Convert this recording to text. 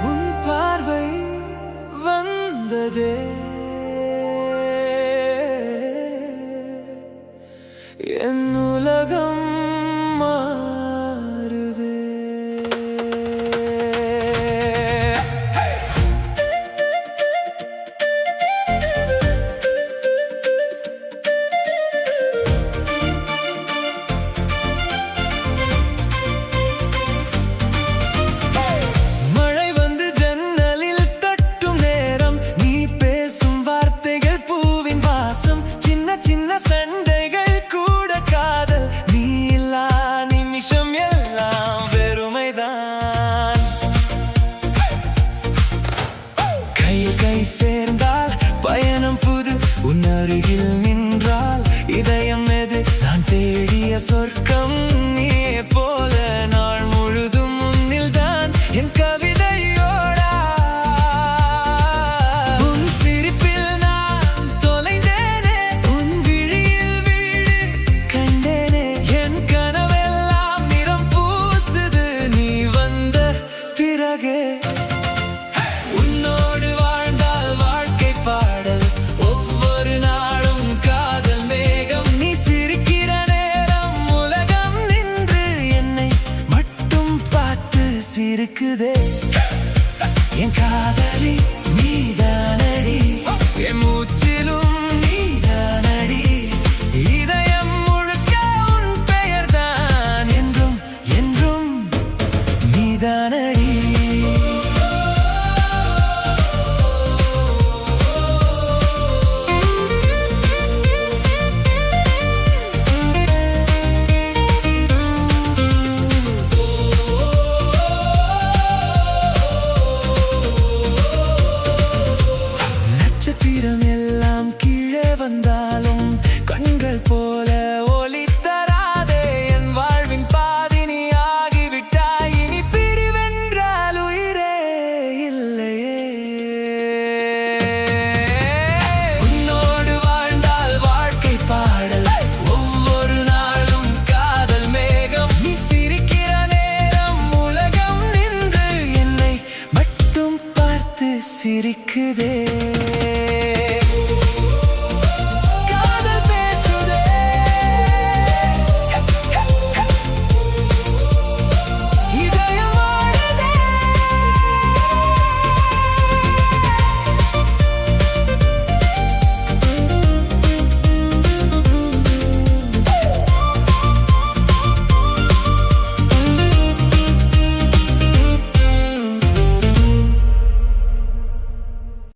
உன் பார்வை வந்ததே என் உலகம் மாறுதே. மழை வந்து ஜன்னலில் தட்டும் நேரம், நீ பேசும் வார்த்தைகள் பூவின் வாசம், சின்ன சின்ன சண்டைகள் கூட காதல், நீ இல்லா நிமிஷம் எல்லாம் வெறுமைதான். கையில் கை சேர்ந்தால் பயணம் புது, உன் அருகில் நின்றால் இதயம் எது நான் தேடிய சொர்க்கம்.